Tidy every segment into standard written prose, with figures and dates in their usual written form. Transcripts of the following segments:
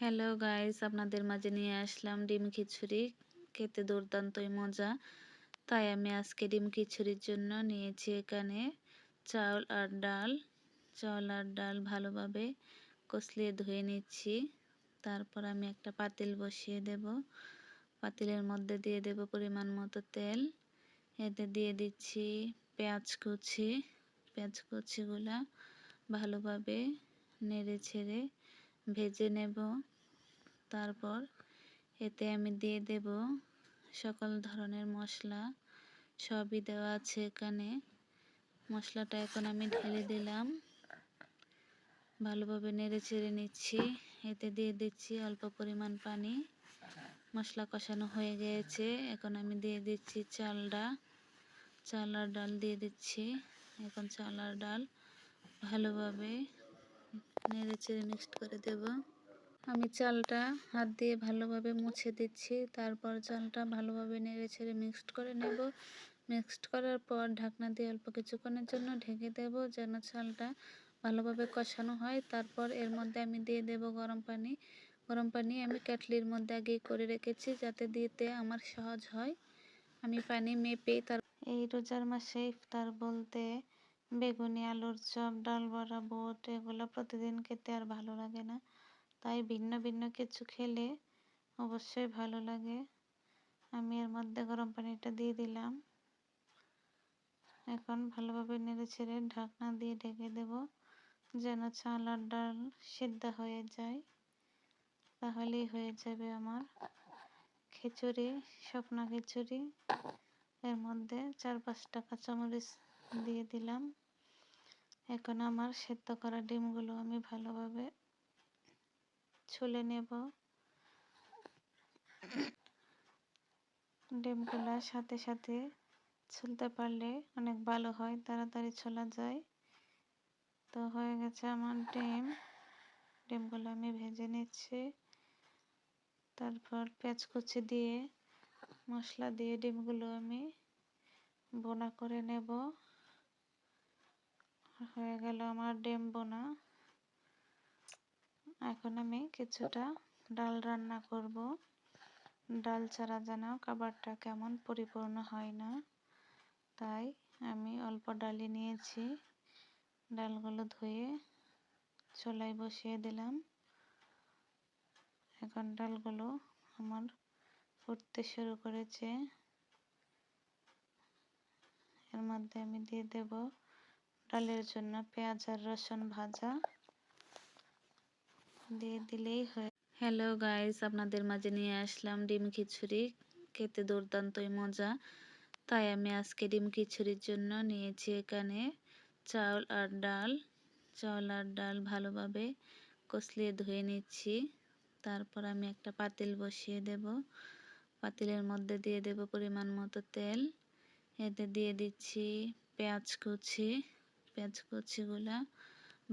Hello guys, আপনাদের মাঝে নিয়ে আসলাম ডিম খিচুড়ি। খেতে দুর্দান্তই মজা। তাই আমি আজকে ডিম খিচুড়ির জন্য নিয়েছি এখানে চাউল আর ডাল। চাউল আর ডাল ভালোভাবে কষলিয়ে ধুয়ে নিচ্ছি। তারপর আমি একটা পাতিল বসিয়ে দেব। পাতিলের মধ্যে দিয়ে দেব পরিমাণ মতো তেল। এতে দিয়ে দিচ্ছি পেঁয়াজ কুচি। পেঁয়াজ কুচিগুলা ভালোভাবে নেড়ে ছেড়ে ভেজে নেব। তারপর এতে আমি দিয়ে দেব সকল ধরনের মশলা। সবই দেওয়া আছে এখানে। মশলাটা এখন আমি ঢেলে দিলাম। ভালোভাবে নেড়ে চেড়ে নিচ্ছি। এতে দিয়ে দিচ্ছি অল্প পরিমাণ পানি। মশলা কষানো হয়ে গিয়েছে। এখন আমি দিয়ে দিচ্ছি চাল আর ডাল দিয়ে দিচ্ছি। এখন চাল আর ডাল ভালোভাবে নেড়ে চেড়ে মিক্সড করে দেব। আমি চালটা হাত দিয়ে ভালোভাবে মুছে দিচ্ছি। তারপর চালটা ভালোভাবে নেড়ে ছেড়ে মিক্সড করে নেব। মিক্সড করার পর ঢাকনা দিয়ে অল্প কিছুক্ষণের জন্য ঢেকে দেব যেন চালটা ভালোভাবে কষানো হয়। তারপর এর মধ্যে আমি দিয়ে দেব গরম পানি। গরম পানি আমি কেটলির মধ্যে আগেই করে রেখেছি যাতে দিতে আমার সহজ হয়। আমি পানি মেপে এই রোজার মাসে ইফতার বলতে বেগুনি, আলুর চপ, ডাল বড়া, বুট এগুলো প্রতিদিন খেতে আর ভালো লাগে না। তাই ভিন্ন ভিন্ন কিছু খেলে অবশ্যই ভালো লাগে। আমি এর মধ্যে গরম পানিটা দিয়ে দিলাম। এখন ভালোভাবে নেড়ে ছেড়ে ঢাকনা দিয়ে ঢেকে দেব যেন চাল আর ডাল সিদ্ধ হয়ে যায়। তাহলেই হয়ে যাবে আমার খিচুড়ি, শুকনো খিচুড়ি। এর মধ্যে 4-5টা কাঁচামরিচ দিয়ে দিলাম। এখন আমার সেদ্ধ করা ডিমগুলো আমি ভালোভাবে ছুলে নেব। ডিমগুলো সাথে সাথে ছুলতে পারলে অনেক ভালো হয়, তাড়াতাড়ি ছোলা যায়। তো হয়ে গেছে আমার ডিমগুলো আমি ভেজে নিচ্ছি। তারপর পেঁয়াজ কুচি দিয়ে মশলা দিয়ে ডিমগুলো আমি বোনা করে নেব। হয়ে গেল আমার ডিম বোনা। এখন আমি কিছুটা ডাল রান্না করব। ডাল ছাড়া যেন খাবারটা কেমন পরিপূর্ণ হয় না, তাই আমি অল্প ডালই নিয়েছি। ডালগুলো ধুয়ে চুলায় বসিয়ে দিলাম। এখন ডালগুলো আমার ফুটতে শুরু করেছে। এর মধ্যে আমি দিয়ে দেব ডালের জন্য পেঁয়াজ আর রসুন ভাজা। দিয়ে দিলেই হয়। হ্যালো গাইস, আপনাদের মাঝে নিয়ে আসলাম ডিম খিচুড়ি। খেতে দুর্দান্তই মজা। তাই আমি আজকে ডিম খিচুড়ির জন্য নিয়েছি এখানে চাউল আর ডাল। চাউল আর ডাল ভালোভাবে কষলিয়ে ধুয়ে নিচ্ছি। তারপর আমি একটা পাতিল বসিয়ে দেব। পাতিলের মধ্যে দিয়ে দেব পরিমাণ মতো তেল। এতে দিয়ে দিচ্ছি পেঁয়াজ কুচি। পেঁয়াজ কুচিগুলা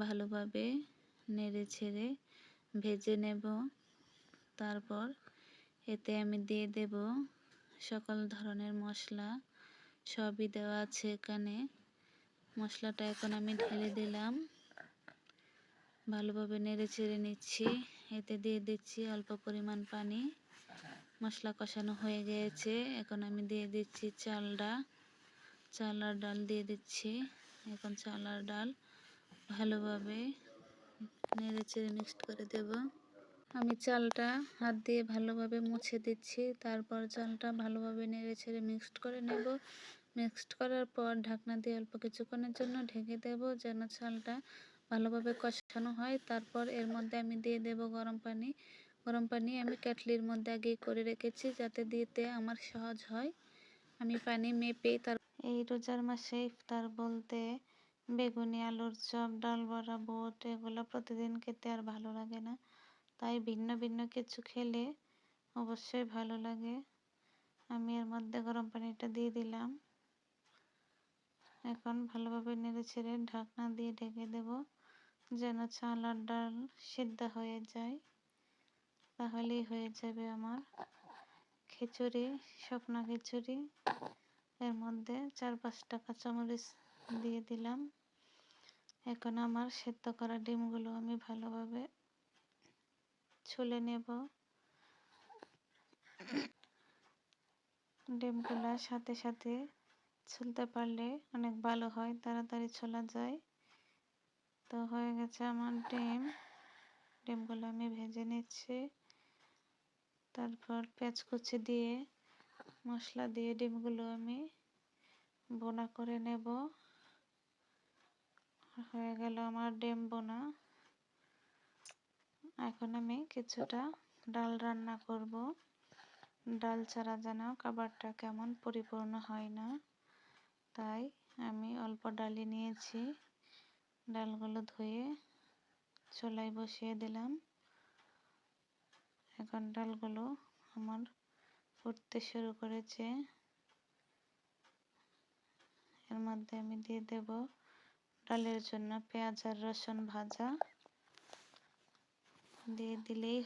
ভালোভাবে নেড়ে ছেড়ে ভেজে নেব। তারপর এতে আমি দিয়ে দেব সকল ধরনের মশলা। সবই দেওয়া আছে এখানে। মশলাটা এখন আমি ঢেলে দিলাম। ভালোভাবে নেড়ে চেড়ে নিচ্ছি। এতে দিয়ে দিচ্ছি অল্প পরিমাণ পানি। মশলা কষানো হয়ে গিয়েছে। এখন আমি দিয়ে দিচ্ছি চাল আর ডাল দিয়ে দিচ্ছি। এখন চাল আর ডাল ভালোভাবে নেড়ে চেড়ে মিক্সড করে দেব। আমি চালটা হাত দিয়ে ভালোভাবে মুছে দিচ্ছি। তারপর চালটা ভালোভাবে নেড়ে ছেড়ে মিক্সড করে নেব। মিক্সড করার পর ঢাকনা দিয়ে অল্প কিছুক্ষণের জন্য ঢেকে দেব যেন চালটা ভালোভাবে কষানো হয়। তারপর এর মধ্যে আমি দিয়ে দেব গরম পানি। গরম পানি আমি কেটলির মধ্যে আগেই করে রেখেছি যাতে দিতে আমার সহজ হয়। আমি পানি মেপে এই রোজার মাসে ইফতার বলতে বেগুনি, আলুর চপ, ডাল বড়া, বুট এগুলো প্রতিদিন খেতে আর ভালো লাগে না। তাই ভিন্ন ভিন্ন কিছু খেলে অবশ্যই ভালো লাগে। আমি এর মধ্যে গরম পানিটা দিয়ে দিলাম। এখন ভালোভাবে নেড়ে ছেড়ে ঢাকনা দিয়ে ঢেকে দেব যেন চাল আর ডাল সিদ্ধ হয়ে যায়। তাহলেই হয়ে যাবে আমার খিচুড়ি, শুকনো খিচুড়ি। এর মধ্যে 4-5টা কাঁচামরিচ দিয়ে দিলাম। এখন আমার সেদ্ধ করা ডিমগুলো আমি ভালোভাবে ছুলে নেব। ডিমগুলা সাথে সাথে ছুলতে পারলে অনেক ভালো হয়, তাড়াতাড়ি ছোলা যায়। তো হয়ে গেছে আমার ডিমগুলো আমি ভেজে নিচ্ছি। তারপর পেঁয়াজ কুচি দিয়ে মশলা দিয়ে ডিমগুলো আমি বোনা করে নেব। হয়ে গেল আমার ডিম বোনা। এখন আমি কিছুটা ডাল রান্না করব। ডাল ছাড়া যেন খাবারটা কেমন পরিপূর্ণ হয় না, তাই আমি অল্প ডালই নিয়েছি। ডালগুলো ধুয়ে চুলায় বসিয়ে দিলাম। এখন ডালগুলো আমার ফুটতে শুরু করেছে। এর মধ্যে আমি দিয়ে দেব ডালের জন্য পেঁয়াজ আর রসুন ভাজা, দিয়ে দিলেই